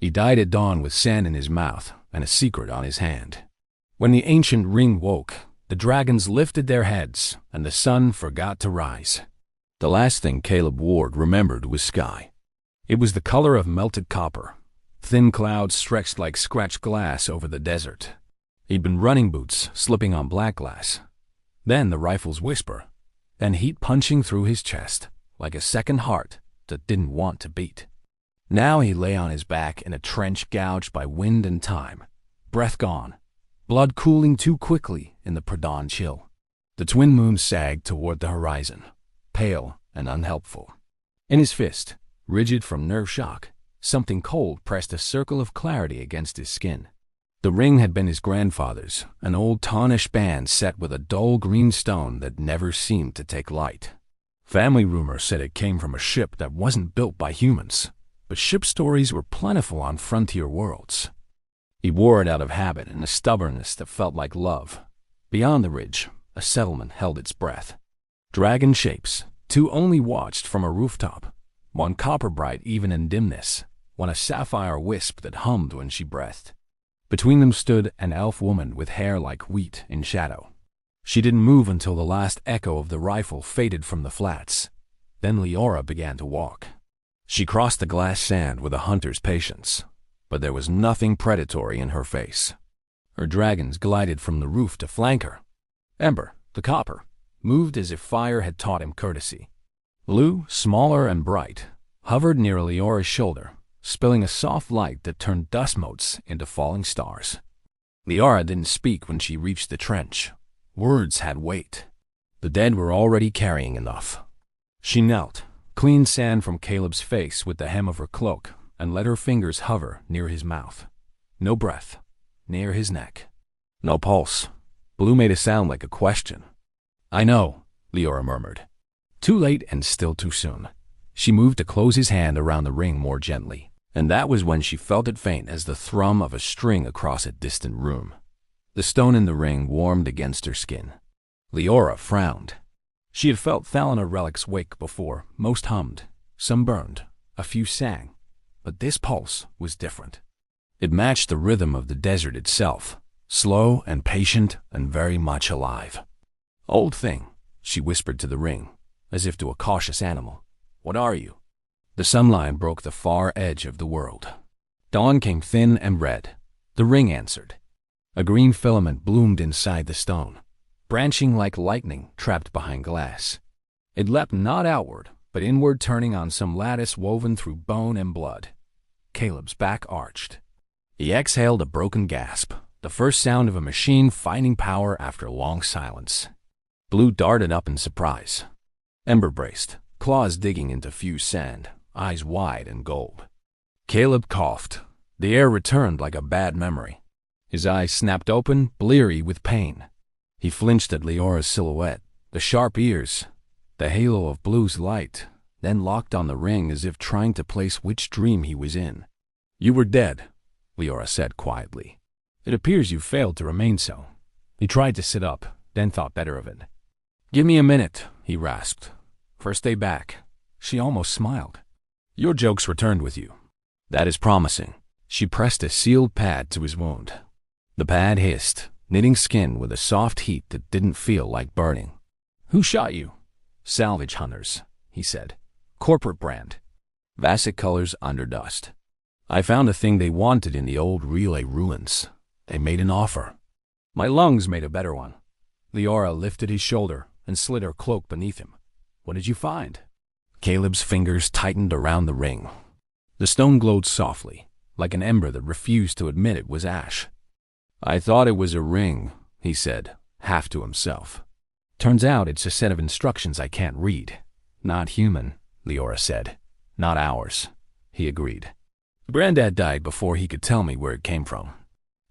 He died at dawn with sand in his mouth and a secret on his hand. When the ancient ring woke, the dragons lifted their heads, and the sun forgot to rise. The last thing Caleb Ward remembered was sky. It was the color of melted copper. Thin clouds stretched like scratched glass over the desert. He'd been running boots, slipping on black glass. Then the rifle's whisper, then heat punching through his chest, like a second heart that didn't want to beat. Now he lay on his back in a trench gouged by wind and time, breath gone, blood cooling too quickly in the pre-dawn chill. The twin moons sagged toward the horizon, pale and unhelpful. In his fist, rigid from nerve shock, something cold pressed a circle of clarity against his skin. The ring had been his grandfather's, an old tarnished band set with a dull green stone that never seemed to take light. Family rumor said it came from a ship that wasn't built by humans, but ship stories were plentiful on frontier worlds. He wore it out of habit and a stubbornness that felt like love. Beyond the ridge, a settlement held its breath. Dragon shapes, two only watched from a rooftop, one copper bright even in dimness, one a sapphire wisp that hummed when she breathed. Between them stood an elf woman with hair like wheat in shadow. She didn't move until the last echo of the rifle faded from the flats. Then Leora began to walk. She crossed the glass sand with a hunter's patience, but there was nothing predatory in her face. Her dragons glided from the roof to flank her. Ember, the copper, moved as if fire had taught him courtesy. Lou, smaller and bright, hovered near Leora's shoulder, spilling a soft light that turned dust motes into falling stars. Leora didn't speak when she reached the trench. Words had weight. The dead were already carrying enough. She knelt, cleaned sand from Caleb's face with the hem of her cloak, and let her fingers hover near his mouth. No breath, near his neck. No pulse. Blue made a sound like a question. "I know," Leora murmured. Too late and still too soon. She moved to close his hand around the ring more gently, and that was when she felt it faint as the thrum of a string across a distant room. The stone in the ring warmed against her skin. Leora frowned. She had felt Thalana relics wake before. Most hummed, some burned, a few sang, but this pulse was different. It matched the rhythm of the desert itself, slow and patient and very much alive. "Old thing," she whispered to the ring, as if to a cautious animal. "What are you?" The sunlight broke the far edge of the world. Dawn came thin and red. The ring answered. A green filament bloomed inside the stone, branching like lightning trapped behind glass. It leapt not outward, but inward, turning on some lattice woven through bone and blood. Caleb's back arched. He exhaled a broken gasp, the first sound of a machine finding power after long silence. Blue darted up in surprise. Ember braced, claws digging into fused sand, eyes wide and gold. Caleb coughed. The air returned like a bad memory. His eyes snapped open, bleary with pain. He flinched at Leora's silhouette, the sharp ears, the halo of Blue's light, then locked on the ring as if trying to place which dream he was in. "You were dead," Leora said quietly. "It appears you failed to remain so." He tried to sit up, then thought better of it. "Give me a minute," he rasped. "First day back." She almost smiled. "Your jokes returned with you." "That is promising." She pressed a sealed pad to his wound. The pad hissed, knitting skin with a soft heat that didn't feel like burning. "Who shot you?" "Salvage hunters," he said. "Corporate brand. Vassic colors under dust. I found a thing they wanted in the old relay ruins. They made an offer. My lungs made a better one." Leora lifted his shoulder and slid her cloak beneath him. "What did you find?" Caleb's fingers tightened around the ring. The stone glowed softly, like an ember that refused to admit it was ash. "I thought it was a ring," he said, half to himself. "Turns out it's a set of instructions I can't read." "Not human," Leora said. "Not ours," he agreed. "Granddad died before he could tell me where it came from.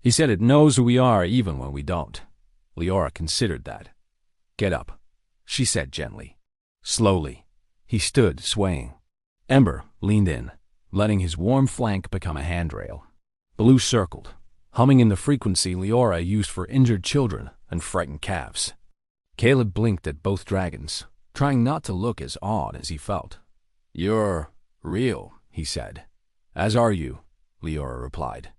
He said it knows who we are even when we don't." Leora considered that. "Get up," she said gently. Slowly, he stood swaying. Ember leaned in, letting his warm flank become a handrail. Blue circled, humming in the frequency Leora used for injured children and frightened calves. Caleb blinked at both dragons, trying not to look as awed as he felt. "You're real," he said. "As are you. Leora replied.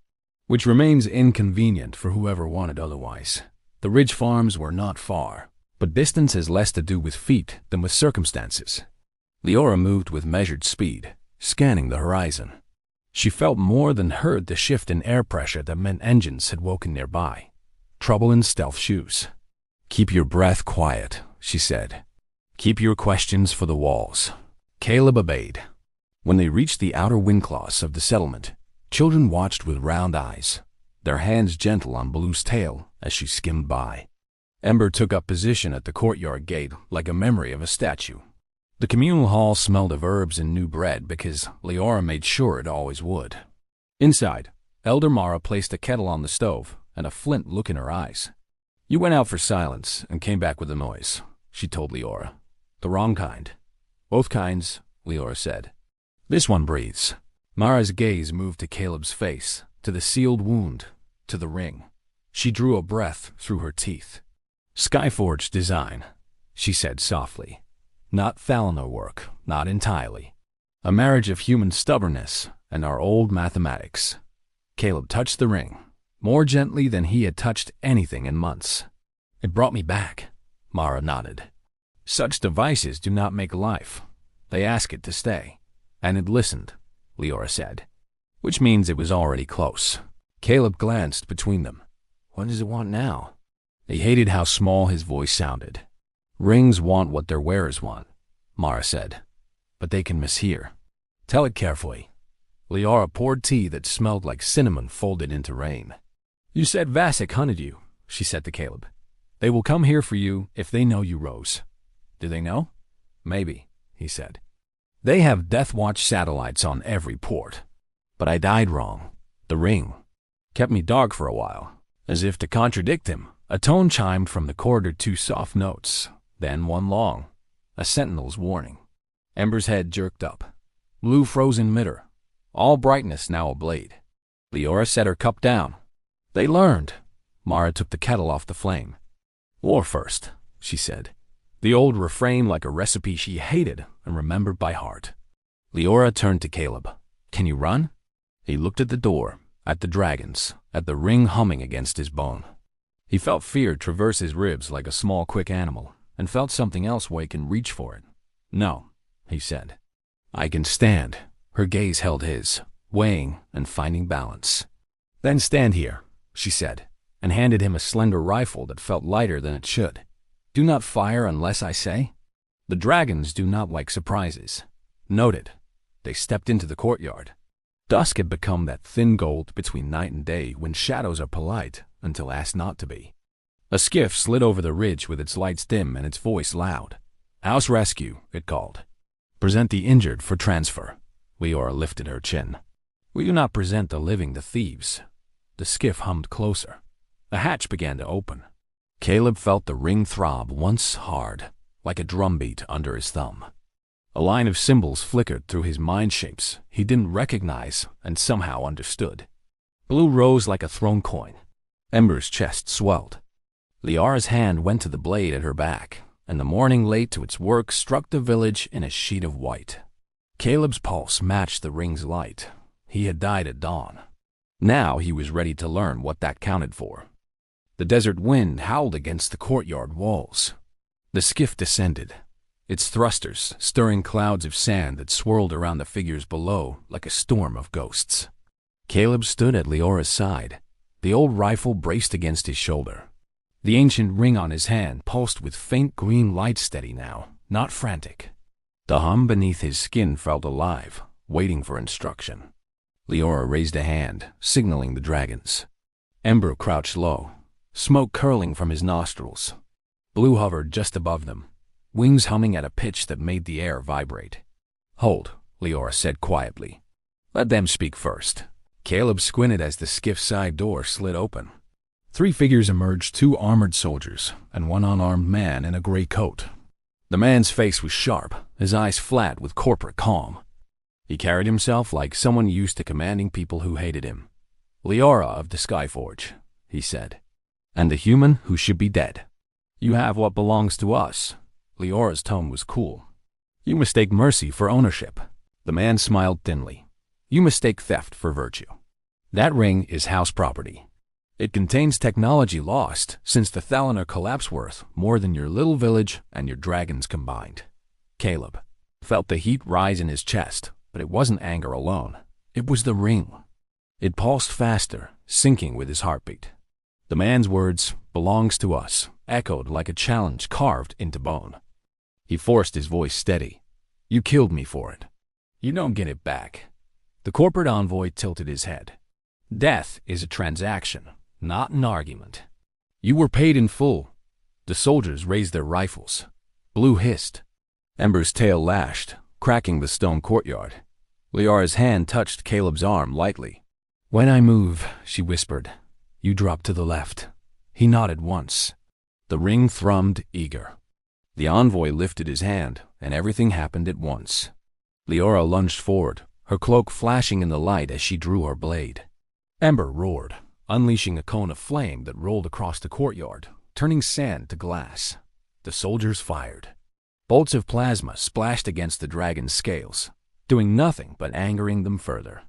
Which remains inconvenient for whoever wanted otherwise. The ridge farms were not far, but distance has less to do with feet than with circumstances. Leora moved with measured speed, scanning the horizon. She felt more than heard the shift in air pressure that meant engines had woken nearby. Trouble in stealth shoes. Keep your breath quiet, she said. Keep your questions for the walls. Caleb obeyed. When they reached the outer windcloths of the settlement, children watched with round eyes, their hands gentle on Blue's tail as she skimmed by. Ember took up position at the courtyard gate like a memory of a statue. The communal hall smelled of herbs and new bread because Leora made sure it always would. Inside, Elder Mara placed a kettle on the stove and a flint look in her eyes. You went out for silence and came back with a noise, she told Leora. The wrong kind. Both kinds, Leora said. This one breathes. Mara's gaze moved to Caleb's face, to the sealed wound, to the ring. She drew a breath through her teeth. Skyforge design, she said softly. Not Thalnar work, not entirely. A marriage of human stubbornness and our old mathematics. Caleb touched the ring, more gently than he had touched anything in months. It brought me back, Mara nodded. Such devices do not make life. They ask it to stay. And it listened, Leora said. Which means it was already close. Caleb glanced between them. What does it want now? He hated how small his voice sounded. Rings want what their wearers want, Mara said. But they can mishear. Tell it carefully. Leora poured tea that smelled like cinnamon folded into rain. You said Vasek hunted you, she said to Caleb. They will come here for you if they know you rose. Do they know? Maybe, he said. They have Death Watch satellites on every port. But I died wrong. The ring kept me dark for a while. As if to contradict him, a tone chimed from the corridor, two soft notes, then one long, a sentinel's warning. Ember's head jerked up. Blue froze in midair, all brightness now ablaze. Leora set her cup down. They learned. Mara took the kettle off the flame. War first, she said. The old refrain like a recipe she hated and remembered by heart. Leora turned to Caleb. Can you run? He looked at the door, at the dragons, at the ring humming against his bone. He felt fear traverse his ribs like a small, quick animal, and felt something else wake and reach for it. No, he said. I can stand. Her gaze held his, weighing and finding balance. Then stand here, she said, and handed him a slender rifle that felt lighter than it should. Do not fire unless I say. The dragons do not like surprises. Noted. They stepped into the courtyard. Dusk had become that thin gold between night and day when shadows are polite until asked not to be. A skiff slid over the ridge with its lights dim and its voice loud. House rescue, it called. Present the injured for transfer. Leora lifted her chin. We do not present the living to thieves. The skiff hummed closer. The hatch began to open. Caleb felt the ring throb once hard, like a drumbeat under his thumb. A line of symbols flickered through his mind shapes he didn't recognize and somehow understood. Blue rose like a thrown coin. Ember's chest swelled. Leora's hand went to the blade at her back, and the morning late to its work struck the village in a sheet of white. Caleb's pulse matched the ring's light. He had died at dawn. Now he was ready to learn what that counted for. The desert wind howled against the courtyard walls. The skiff descended, its thrusters stirring clouds of sand that swirled around the figures below like a storm of ghosts. Caleb stood at Leora's side, the old rifle braced against his shoulder. The ancient ring on his hand pulsed with faint green light, steady now, not frantic. The hum beneath his skin felt alive, waiting for instruction. Leora raised a hand, signaling the dragons. Ember crouched low, smoke curling from his nostrils. Blue hovered just above them, wings humming at a pitch that made the air vibrate. Hold, Leora said quietly. Let them speak first. Caleb squinted as the skiff's side door slid open. 3 figures emerged, 2 armored soldiers and 1 unarmed man in a gray coat. The man's face was sharp, his eyes flat with corporate calm. He carried himself like someone used to commanding people who hated him. Leora of the Skyforge, he said, and the human who should be dead. You have what belongs to us. Leora's tone was cool. You mistake mercy for ownership. The man smiled thinly. You mistake theft for virtue. That ring is house property. It contains technology lost since the Thalanar collapse worth more than your little village and your dragons combined. Caleb felt the heat rise in his chest, but it wasn't anger alone. It was the ring. It pulsed faster, syncing with his heartbeat. The man's words, "belongs to us," echoed like a challenge carved into bone. He forced his voice steady. "You killed me for it. You don't get it back." The corporate envoy tilted his head. "Death is a transaction, not an argument. You were paid in full." The soldiers raised their rifles. Blue hissed. Ember's tail lashed, cracking the stone courtyard. Liara's hand touched Caleb's arm lightly. "When I move," she whispered, "you drop to the left." He nodded once. The ring thrummed, eager. The envoy lifted his hand, and everything happened at once. Liara lunged forward, her cloak flashing in the light as she drew her blade. Ember roared, unleashing a cone of flame that rolled across the courtyard, turning sand to glass. The soldiers fired. Bolts of plasma splashed against the dragon's scales, doing nothing but angering them further.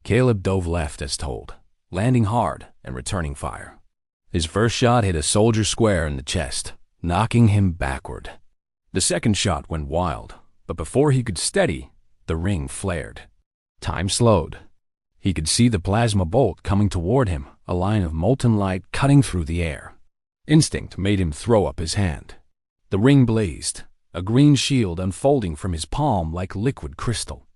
Caleb dove left as told, landing hard and returning fire. His first shot hit a soldier square in the chest, knocking him backward. The second shot went wild, but before he could steady, the ring flared. Time slowed. He could see the plasma bolt coming toward him, a line of molten light cutting through the air. Instinct made him throw up his hand. The ring blazed, a green shield unfolding from his palm like liquid crystal.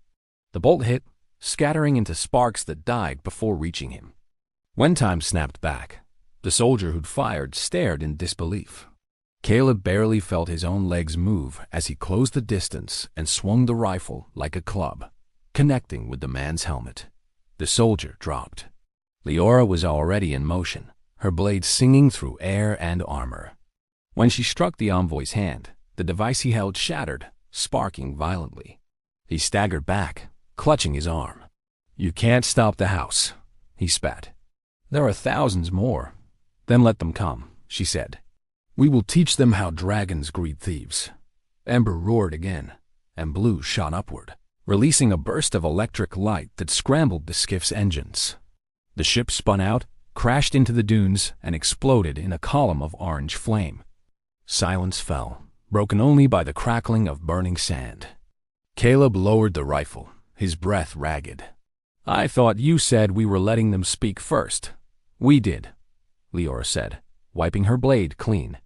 The bolt hit, scattering into sparks that died before reaching him. When time snapped back, the soldier who'd fired stared in disbelief. Caleb barely felt his own legs move as he closed the distance and swung the rifle like a club, connecting with the man's helmet. The soldier dropped. Liara was already in motion, her blade singing through air and armor. When she struck the envoy's hand, the device he held shattered, sparking violently. He staggered back, clutching his arm. "You can't stop the house," he spat. "There are thousands more." "Then let them come," she said. "We will teach them how dragons greet thieves." Ember roared again, and blue shot upward, releasing a burst of electric light that scrambled the skiff's engines. The ship spun out, crashed into the dunes, and exploded in a column of orange flame. Silence fell, broken only by the crackling of burning sand. Caleb lowered the rifle, his breath ragged. "I thought you said we were letting them speak first." "We did," Liara said, wiping her blade clean.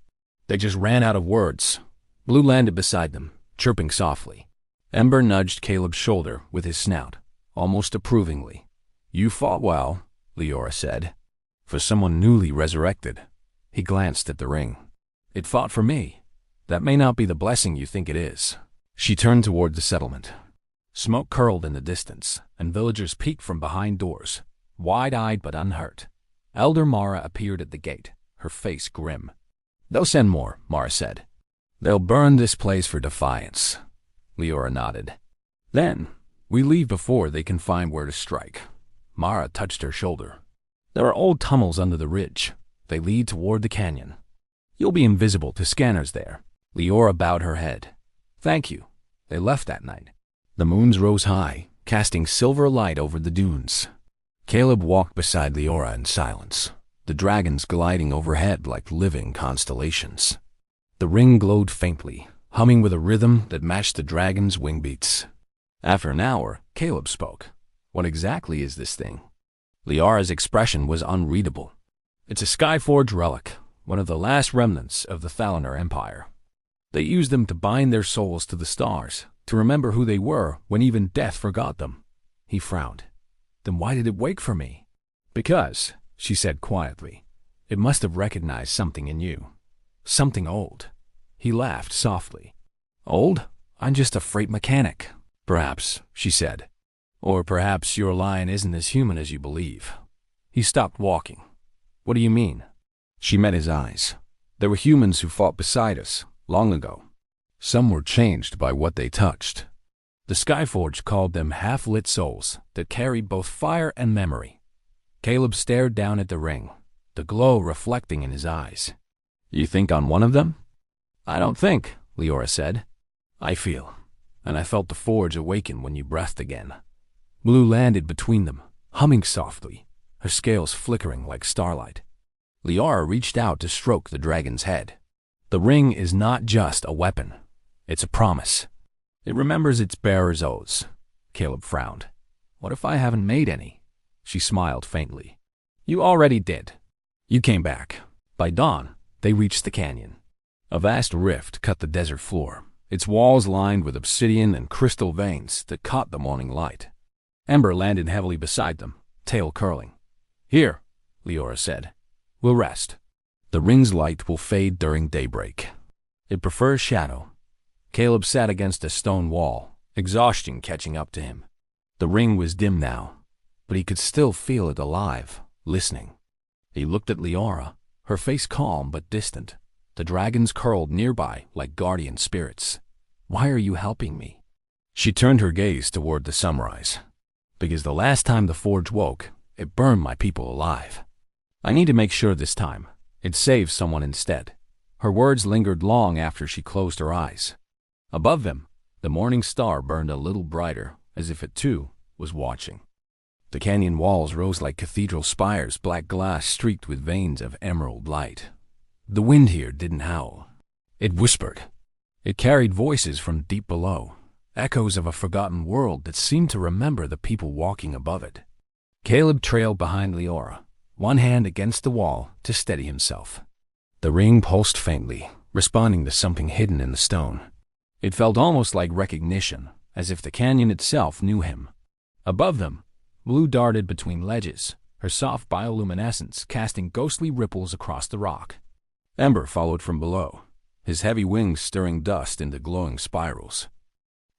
"They just ran out of words." Blue landed beside them, chirping softly. Ember nudged Caleb's shoulder with his snout, almost approvingly. "You fought well," Liara said. "For someone newly resurrected." He glanced at the ring. "It fought for me. That may not be the blessing you think it is." She turned toward the settlement. Smoke curled in the distance, and villagers peeked from behind doors, wide-eyed but unhurt. Elder Mara appeared at the gate, her face grim. "They'll send more," Mara said. "They'll burn this place for defiance." Liara nodded. "Then, we leave before they can find where to strike." Mara touched her shoulder. "There are old tunnels under the ridge. They lead toward the canyon. You'll be invisible to scanners there." Liara bowed her head. "Thank you." They left that night. The moons rose high, casting silver light over the dunes. Caleb walked beside Liara in silence, the dragons gliding overhead like living constellations. The ring glowed faintly, humming with a rhythm that matched the dragon's wing beats. After an hour, Caleb spoke. "What exactly is this thing?" Liara's expression was unreadable. "It's a Skyforge relic, one of the last remnants of the Thalanar Empire. They used them to bind their souls to the stars, to remember who they were when even death forgot them." He frowned. "Then why did it wake for me?" "Because," she said quietly, "it must have recognized something in you. Something old." He laughed softly. "Old? I'm just a freight mechanic." "Perhaps," she said. "Or perhaps your lion isn't as human as you believe." He stopped walking. "What do you mean?" She met his eyes. "There were humans who fought beside us, long ago. Some were changed by what they touched. The Skyforge called them half-lit souls that carried both fire and memory." Caleb stared down at the ring, the glow reflecting in his eyes. "You think on one of them?" "I don't think," Liara said. "I feel. And I felt the forge awaken when you breathed again." Blue landed between them, humming softly, her scales flickering like starlight. Liara reached out to stroke the dragon's head. The ring is not just a weapon. It's a promise. It remembers its bearer's oaths. Caleb frowned. What if I haven't made any? She smiled faintly. You already did. You came back. By dawn, they reached the canyon. A vast rift cut the desert floor, its walls lined with obsidian and crystal veins that caught the morning light. Ember landed heavily beside them, tail curling. Here, Liara said. We'll rest. The ring's light will fade during daybreak. It prefers shadow. Caleb sat against a stone wall, exhaustion catching up to him. The ring was dim now, but he could still feel it alive, listening. He looked at Liara, her face calm but distant. The dragons curled nearby like guardian spirits. Why are you helping me? She turned her gaze toward the sunrise. Because the last time the forge woke, it burned my people alive. I need to make sure this time it saves someone instead. Her words lingered long after she closed her eyes. Above them, the morning star burned a little brighter, as if it too was watching. The canyon walls rose like cathedral spires, black glass streaked with veins of emerald light. The wind here didn't howl. It whispered. It carried voices from deep below, echoes of a forgotten world that seemed to remember the people walking above it. Caleb trailed behind Liara, one hand against the wall to steady himself. The ring pulsed faintly, responding to something hidden in the stone. It felt almost like recognition, as if the canyon itself knew him. Above them, Blue darted between ledges, her soft bioluminescence casting ghostly ripples across the rock. Ember followed from below, his heavy wings stirring dust into glowing spirals.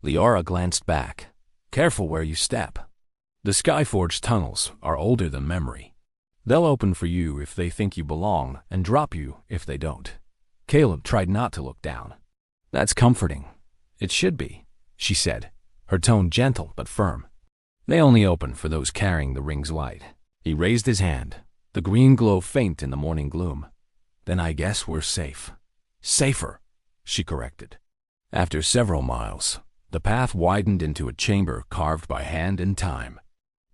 Liara glanced back. Careful where you step. The Skyforge tunnels are older than memory. They'll open for you if they think you belong and drop you if they don't. Caleb tried not to look down. That's comforting. It should be, she said, her tone gentle but firm. They only open for those carrying the ring's light. He raised his hand, the green glow faint in the morning gloom. Then I guess we're safe. Safer, she corrected. After several miles, the path widened into a chamber carved by hand and time.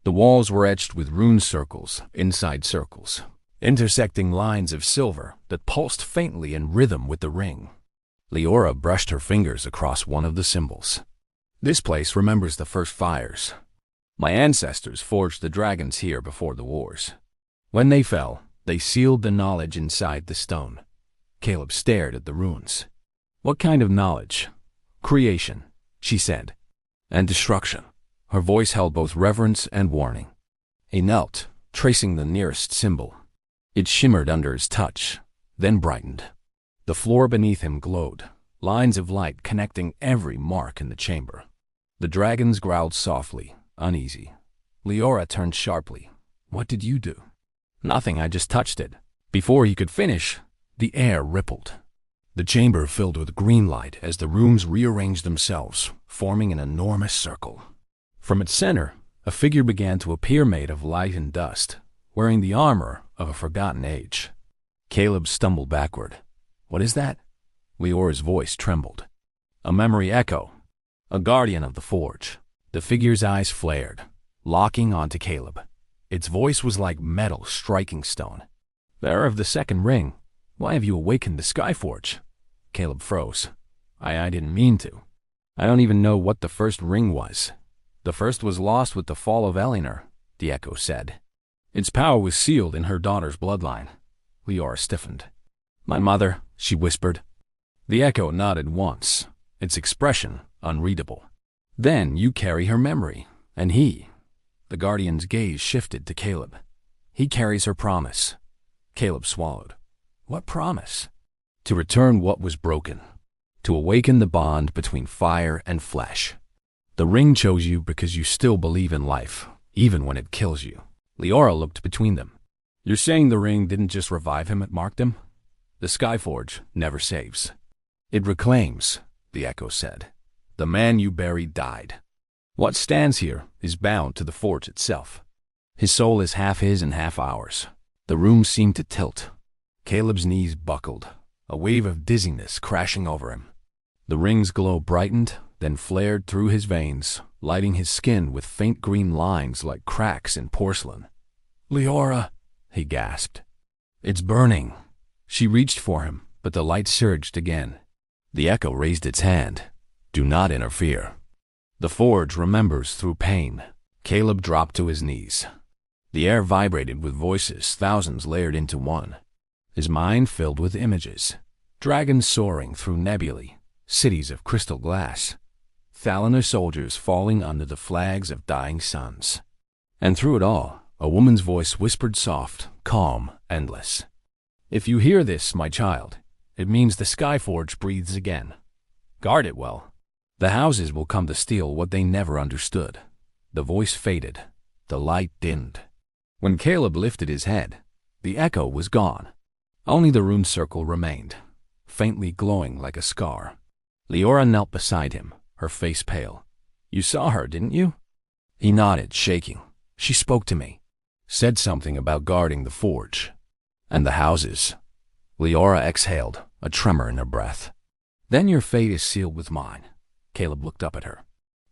The walls were etched with rune circles inside circles, intersecting lines of silver that pulsed faintly in rhythm with the ring. Liara brushed her fingers across one of the symbols. This place remembers the first fires. My ancestors forged the dragons here before the wars. When they fell, they sealed the knowledge inside the stone. Caleb stared at the runes. What kind of knowledge? Creation, she said. And destruction. Her voice held both reverence and warning. He knelt, tracing the nearest symbol. It shimmered under his touch, then brightened. The floor beneath him glowed, lines of light connecting every mark in the chamber. The dragons growled softly, uneasy. Liara turned sharply. What did you do? Nothing, I just touched it. Before he could finish, the air rippled. The chamber filled with green light as the rooms rearranged themselves, forming an enormous circle. From its center, a figure began to appear made of light and dust, wearing the armor of a forgotten age. Caleb stumbled backward. What is that? Liara's voice trembled. A memory echo. A guardian of the forge. The figure's eyes flared, locking onto Caleb. Its voice was like metal striking stone. Bearer of the second ring, why have you awakened the Skyforge? Caleb froze. I didn't mean to. I don't even know what the first ring was. The first was lost with the fall of Elinor, the echo said. Its power was sealed in her daughter's bloodline. Liara stiffened. My mother, she whispered. The echo nodded once, its expression unreadable. Then you carry her memory, and he. The guardian's gaze shifted to Caleb. He carries her promise. Caleb swallowed. What promise? To return what was broken. To awaken the bond between fire and flesh. The ring chose you because you still believe in life, even when it kills you. Liara looked between them. You're saying the ring didn't just revive him, it marked him? The Skyforge never saves. It reclaims, the echo said. The man you buried died. What stands here is bound to the forge itself. His soul is half his and half ours. The room seemed to tilt. Caleb's knees buckled, a wave of dizziness crashing over him. The ring's glow brightened, then flared through his veins, lighting his skin with faint green lines like cracks in porcelain. Leora, he gasped. It's burning. She reached for him, but the light surged again. The echo raised its hand. Do not interfere. The forge remembers through pain. Caleb dropped to his knees. The air vibrated with voices, thousands layered into one. His mind filled with images. Dragons soaring through nebulae, cities of crystal glass. Thalanar soldiers falling under the flags of dying suns. And through it all, a woman's voice whispered soft, calm, endless. If you hear this, my child, it means the Skyforge breathes again. Guard it well. The houses will come to steal what they never understood. The voice faded. The light dimmed. When Caleb lifted his head, the echo was gone. Only the rune circle remained, faintly glowing like a scar. Leora knelt beside him, her face pale. You saw her, didn't you? He nodded, shaking. She spoke to me. Said something about guarding the forge. And the houses. Leora exhaled, a tremor in her breath. Then your fate is sealed with mine. Caleb looked up at her.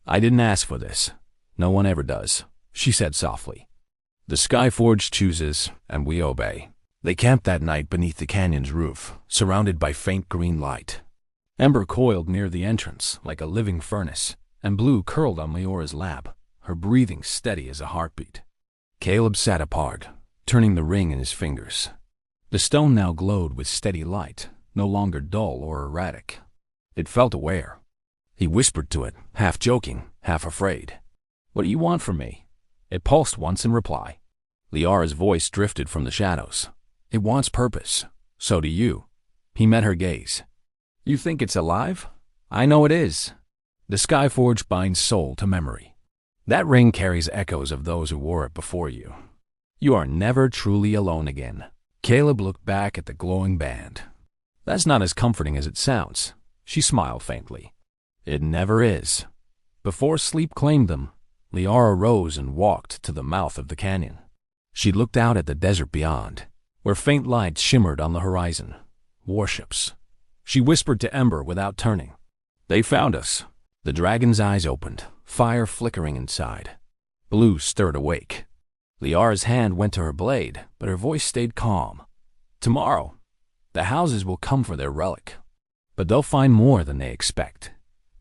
I didn't ask for this. No one ever does, she said softly. The Skyforge chooses, and we obey. They camped that night beneath the canyon's roof, surrounded by faint green light. Ember coiled near the entrance like a living furnace, and Blue curled on Leora's lap, her breathing steady as a heartbeat. Caleb sat apart, turning the ring in his fingers. The stone now glowed with steady light, no longer dull or erratic. It felt aware. He whispered to it, half joking, half afraid. What do you want from me? It pulsed once in reply. Leora's voice drifted from the shadows. It wants purpose. So do you. He met her gaze. You think it's alive? I know it is. The Skyforge binds soul to memory. That ring carries echoes of those who wore it before you. You are never truly alone again. Caleb looked back at the glowing band. That's not as comforting as it sounds. She smiled faintly. It never is. Before sleep claimed them, Leora rose and walked to the mouth of the canyon. She looked out at the desert beyond, where faint lights shimmered on the horizon. Warships. She whispered to Ember without turning. They found us. The dragon's eyes opened, fire flickering inside. Blue stirred awake. Leora's hand went to her blade, but her voice stayed calm. Tomorrow, the houses will come for their relic. But they'll find more than they expect.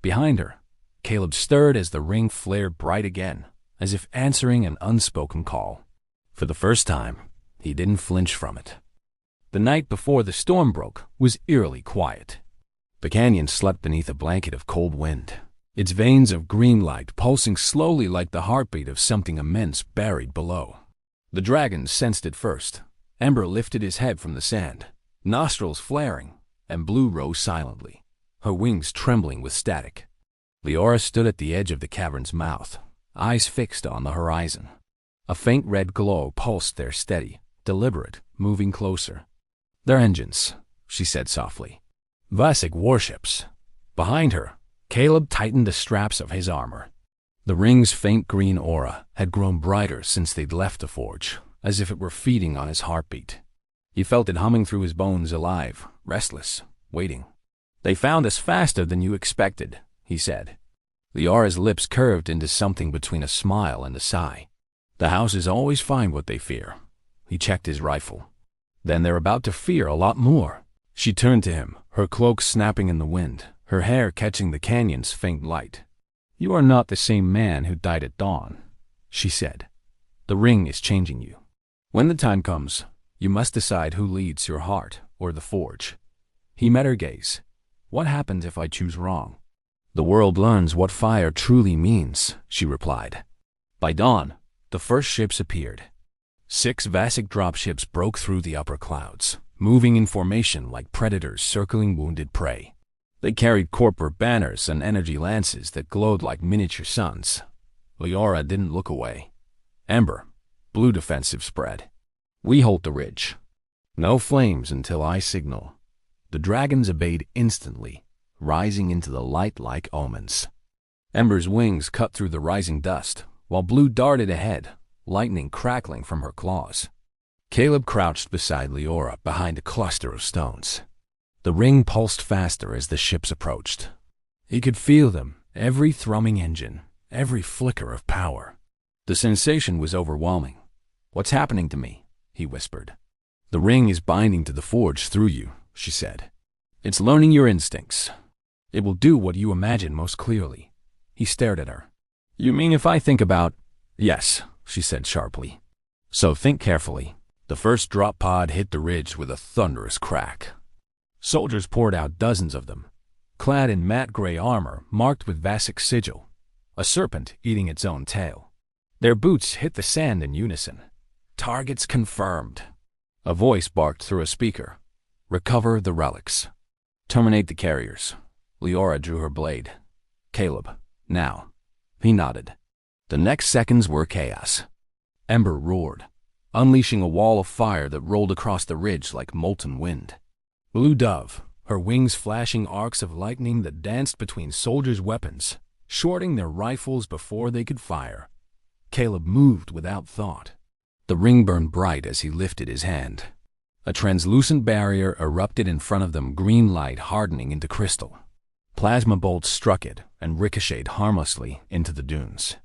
Behind her, Caleb stirred as the ring flared bright again, as if answering an unspoken call. For the first time, he didn't flinch from it. The night before the storm broke was eerily quiet. The canyon slept beneath a blanket of cold wind, its veins of green light pulsing slowly like the heartbeat of something immense buried below. The dragons sensed it first. Ember lifted his head from the sand, nostrils flaring, and Blue rose silently, her wings trembling with static. Leora stood at the edge of the cavern's mouth, eyes fixed on the horizon. A faint red glow pulsed there, steady, deliberate, moving closer. They're engines, she said softly. Vasek warships. Behind her, Caleb tightened the straps of his armor. The ring's faint green aura had grown brighter since they'd left the forge, as if it were feeding on his heartbeat. He felt it humming through his bones, alive, restless, waiting. They found us faster than you expected, he said. Leora's lips curved into something between a smile and a sigh. The houses always find what they fear. He checked his rifle. Then they're about to fear a lot more. She turned to him, her cloak snapping in the wind, her hair catching the canyon's faint light. You are not the same man who died at dawn, she said. The ring is changing you. When the time comes, you must decide who leads your heart or the forge. He met her gaze. What happens if I choose wrong? The world learns what fire truly means, she replied. By dawn, the first ships appeared. 6 Vasek dropships broke through the upper clouds, moving in formation like predators circling wounded prey. They carried corporate banners and energy lances that glowed like miniature suns. Leora didn't look away. Ember, Blue defensive spread. We hold the ridge. No flames until I signal. The dragons obeyed instantly, rising into the light like omens. Ember's wings cut through the rising dust, while Blue darted ahead, lightning crackling from her claws. Caleb crouched beside Leora behind a cluster of stones. The ring pulsed faster as the ships approached. He could feel them, every thrumming engine, every flicker of power. The sensation was overwhelming. "What's happening to me?" he whispered. "The ring is binding to the forge through you," she said. "It's learning your instincts. It will do what you imagine most clearly." He stared at her. "You mean if I think about—" "Yes," she said sharply. "So think carefully." The first drop pod hit the ridge with a thunderous crack. Soldiers poured out, dozens of them, clad in matte gray armor marked with Vasik's sigil, a serpent eating its own tail. Their boots hit the sand in unison. "Targets confirmed." A voice barked through a speaker. "Recover the relics. Terminate the carriers." Leora drew her blade. "Caleb, now." He nodded. The next seconds were chaos. Ember roared, unleashing a wall of fire that rolled across the ridge like molten wind. Blue Dove, her wings flashing arcs of lightning that danced between soldiers' weapons, shorting their rifles before they could fire. Caleb moved without thought. The ring burned bright as he lifted his hand. A translucent barrier erupted in front of them, green light hardening into crystal. Plasma bolts struck it and ricocheted harmlessly into the dunes.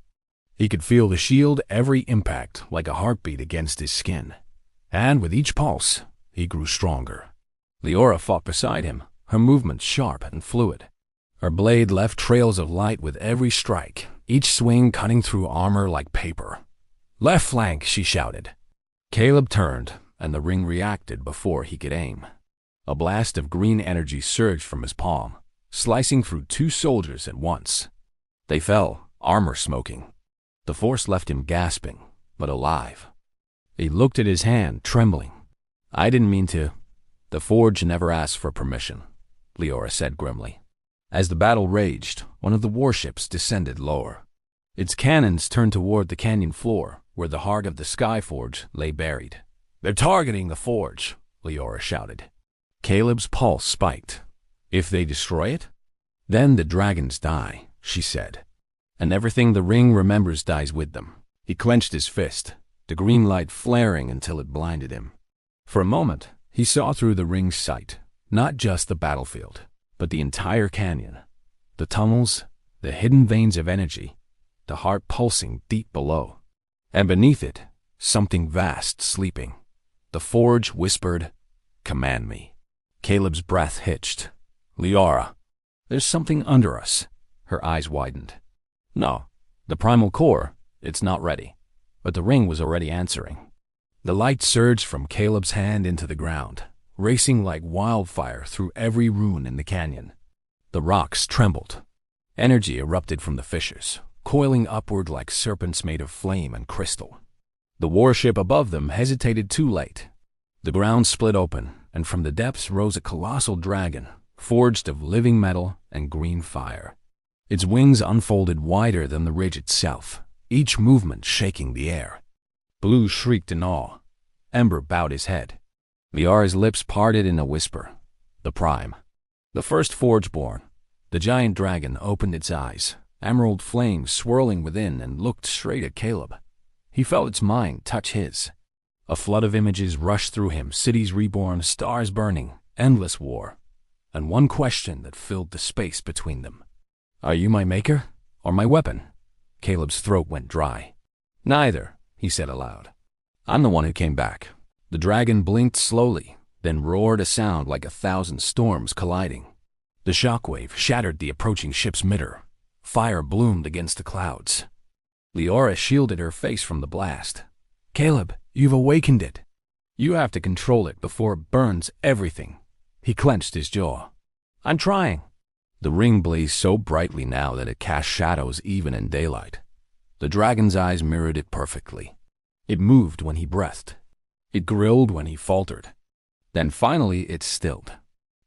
He could feel the shield every impact like a heartbeat against his skin. And with each pulse, he grew stronger. Leora fought beside him, her movements sharp and fluid. Her blade left trails of light with every strike, each swing cutting through armor like paper. "Left flank," she shouted. Caleb turned, and the ring reacted before he could aim. A blast of green energy surged from his palm, slicing through two soldiers at once. They fell, armor smoking. The force left him gasping, but alive. He looked at his hand, trembling. "I didn't mean to." "The forge never asked for permission," Leora said grimly. As the battle raged, one of the warships descended lower. Its cannons turned toward the canyon floor, where the heart of the Skyforge lay buried. "They're targeting the forge," Leora shouted. Caleb's pulse spiked. "If they destroy it? Then the dragons die," she said. "And everything the ring remembers dies with them." He clenched his fist, the green light flaring until it blinded him. For a moment, he saw through the ring's sight, not just the battlefield, but the entire canyon, the tunnels, the hidden veins of energy, the heart pulsing deep below. And beneath it, something vast sleeping. The forge whispered, "Command me." Caleb's breath hitched. "Leora, there's something under us." Her eyes widened. "No, the primal core, it's not ready." But the ring was already answering. The light surged from Caleb's hand into the ground, racing like wildfire through every rune in the canyon. The rocks trembled. Energy erupted from the fissures, coiling upward like serpents made of flame and crystal. The warship above them hesitated too late. The ground split open, and from the depths rose a colossal dragon, forged of living metal and green fire. Its wings unfolded wider than the ridge itself, each movement shaking the air. Blue shrieked in awe. Ember bowed his head. Leora's lips parted in a whisper. The Prime. The first Forge-born. The giant dragon opened its eyes, emerald flames swirling within, and looked straight at Caleb. He felt its mind touch his. A flood of images rushed through him, cities reborn, stars burning, endless war, and one question that filled the space between them. "Are you my maker, or my weapon?" Caleb's throat went dry. "Neither," he said aloud. "I'm the one who came back." The dragon blinked slowly, then roared a sound like 1,000 storms colliding. The shockwave shattered the approaching ship's midder. Fire bloomed against the clouds. Leora shielded her face from the blast. "Caleb, you've awakened it. You have to control it before it burns everything." He clenched his jaw. "I'm trying." The ring blazed so brightly now that it cast shadows even in daylight. The dragon's eyes mirrored it perfectly. It moved when he breathed. It grilled when he faltered. Then finally it stilled.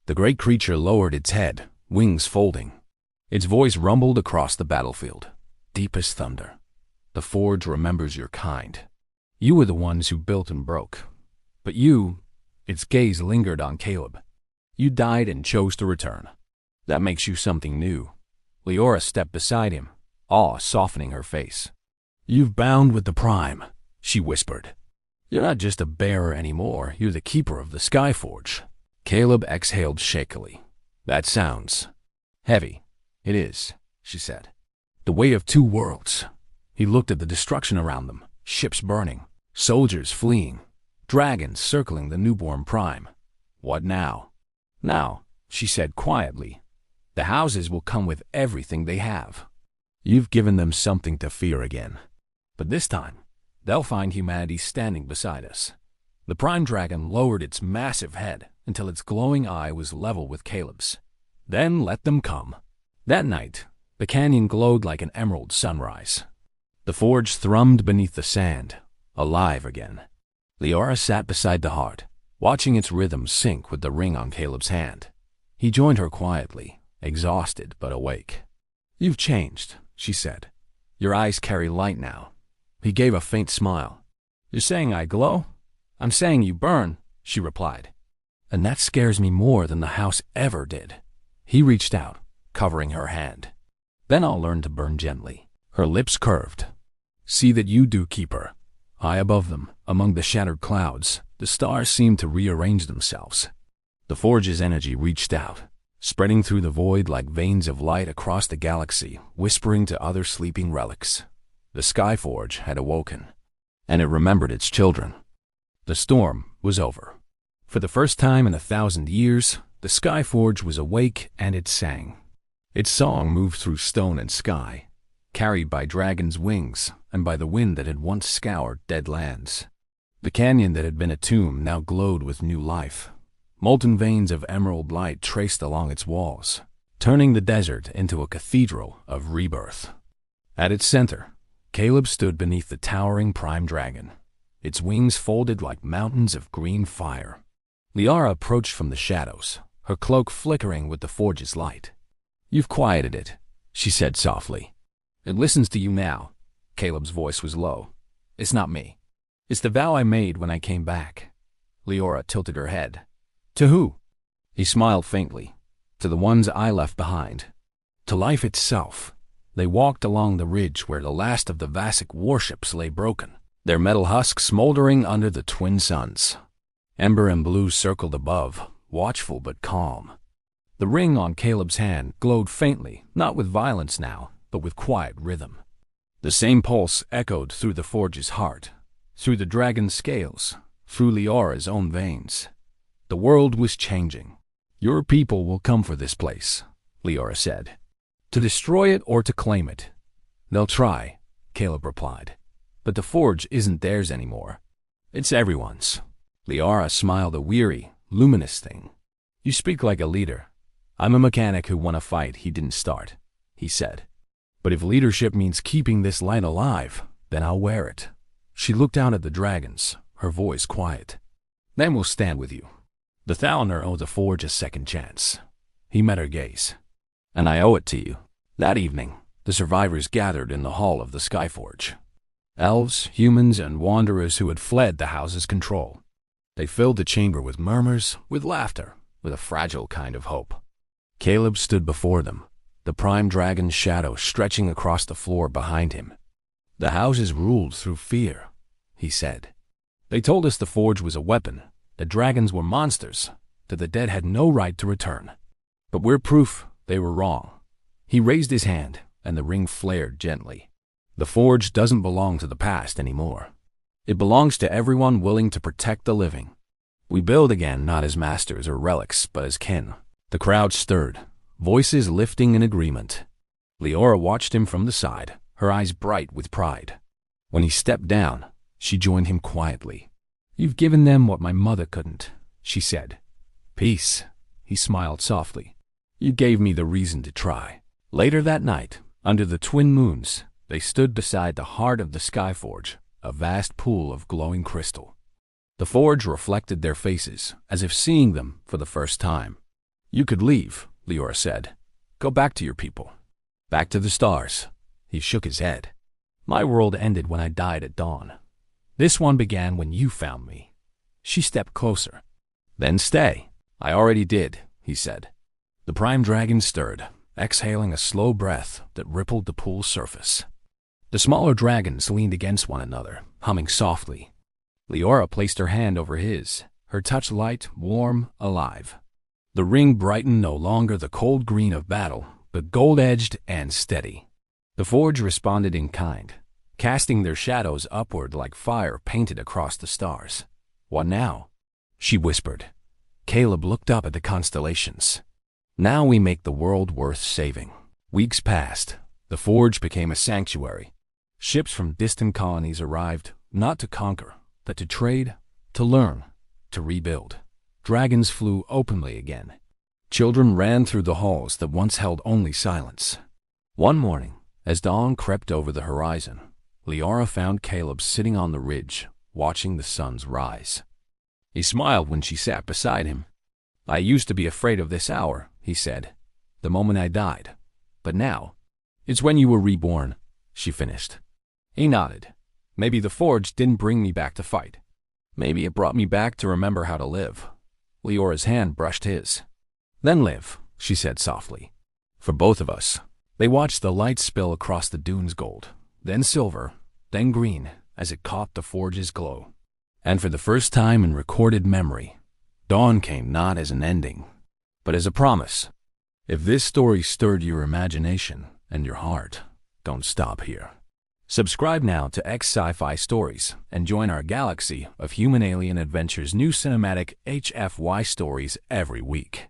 The great creature lowered its head, wings folding. Its voice rumbled across the battlefield, deep as thunder. "The Forge remembers your kind. You were the ones who built and broke. But you—" its gaze lingered on Caleb. "You died and chose to return. That makes you something new." Leora stepped beside him, awe softening her face. "You've bound with the Prime," she whispered. "You're not just a bearer anymore, you're the keeper of the Skyforge." Caleb exhaled shakily. "That sounds heavy." "It is," she said. "The weight of two worlds." He looked at the destruction around them, ships burning, Soldiers fleeing, dragons circling the newborn prime. What now? Now, she said quietly, the houses will come with everything they have. You've given them something to fear again. But this time, they'll find humanity standing beside us. The prime dragon lowered its massive head until its glowing eye was level with Caleb's. Then let them come. That night, the canyon glowed like an emerald sunrise. The forge thrummed beneath the sand, alive again. Leora sat beside the heart, watching its rhythm sync with the ring on Caleb's hand. He joined her quietly, exhausted but awake. You've changed, she said. Your eyes carry light now. He gave a faint smile. You're saying I glow? I'm saying you burn, she replied. And that scares me more than the house ever did. He reached out, covering her hand. Then I'll learn to burn gently. Her lips curved. See that you do, keeper. High above them, among the shattered clouds, the stars seemed to rearrange themselves. The forge's energy reached out, spreading through the void like veins of light across the galaxy, whispering to other sleeping relics. The Skyforge had awoken, and it remembered its children. The storm was over. For the first time in 1,000 years, the Skyforge was awake and it sang. Its song moved through stone and sky, carried by dragons' wings and by the wind that had once scoured dead lands. The canyon that had been a tomb now glowed with new life. Molten veins of emerald light traced along its walls, turning the desert into a cathedral of rebirth. At its center, Caleb stood beneath the towering prime dragon, its wings folded like mountains of green fire. Liara approached from the shadows, her cloak flickering with the forge's light. You've quieted it, she said softly. It listens to you now. Caleb's voice was low. It's not me. It's the vow I made when I came back. Leora tilted her head. To who? He smiled faintly. To the ones I left behind. To life itself. They walked along the ridge where the last of the Vasic warships lay broken, their metal husks smoldering under the twin suns. Ember and blue circled above, watchful but calm. The ring on Caleb's hand glowed faintly, not with violence now, but with quiet rhythm. The same pulse echoed through the forge's heart, through the dragon's scales, through Leora's own veins. The world was changing. Your people will come for this place, Leora said. To destroy it or to claim it. They'll try, Caleb replied. But the forge isn't theirs anymore. It's everyone's. Leora smiled a weary, luminous thing. You speak like a leader. I'm a mechanic who won a fight he didn't start, he said. But if leadership means keeping this light alive, then I'll wear it. She looked down at the dragons, her voice quiet. Then we'll stand with you. The Thalaner owed the forge a second chance. He met her gaze. And I owe it to you. That evening, the survivors gathered in the hall of the Skyforge. Elves, humans, and wanderers who had fled the house's control. They filled the chamber with murmurs, with laughter, with a fragile kind of hope. Caleb stood before them, the prime dragon's shadow stretching across the floor behind him. The house is ruled through fear, he said. They told us the forge was a weapon, that dragons were monsters, that the dead had no right to return. But we're proof they were wrong. He raised his hand, and the ring flared gently. The forge doesn't belong to the past anymore. It belongs to everyone willing to protect the living. We build again not as masters or relics, but as kin. The crowd stirred, voices lifting in agreement. Leora watched him from the side, her eyes bright with pride. When he stepped down, she joined him quietly. You've given them what my mother couldn't, she said. Peace, he smiled softly. You gave me the reason to try. Later that night, under the twin moons, they stood beside the heart of the Skyforge, a vast pool of glowing crystal. The forge reflected their faces, as if seeing them for the first time. You could leave, Leora said. Go back to your people. Back to the stars. He shook his head. My world ended when I died at dawn. This one began when you found me. She stepped closer. Then stay. I already did, he said. The prime dragon stirred, exhaling a slow breath that rippled the pool's surface. The smaller dragons leaned against one another, humming softly. Leora placed her hand over his, her touch light, warm, alive. The ring brightened no longer the cold green of battle, but gold-edged and steady. The forge responded in kind, casting their shadows upward like fire painted across the stars. "What now?" she whispered. Caleb looked up at the constellations. "Now we make the world worth saving." Weeks passed. The forge became a sanctuary. Ships from distant colonies arrived, not to conquer, but to trade, to learn, to rebuild. Dragons flew openly again. Children ran through the halls that once held only silence. One morning, as dawn crept over the horizon, Liara found Caleb sitting on the ridge, watching the sun's rise. He smiled when she sat beside him. "I used to be afraid of this hour," he said, "the moment I died. But now, it's when you were reborn," she finished. He nodded. "Maybe the forge didn't bring me back to fight. Maybe it brought me back to remember how to live." Leora's hand brushed his. "Then live," she said softly. "For both of us." They watched the light spill across the dunes gold, then silver, then green, as it caught the forge's glow. And for the first time in recorded memory, dawn came not as an ending, but as a promise. If this story stirred your imagination and your heart, don't stop here. Subscribe now to Sci-Fi Stories and join our galaxy of human alien adventures, new cinematic HFY stories every week.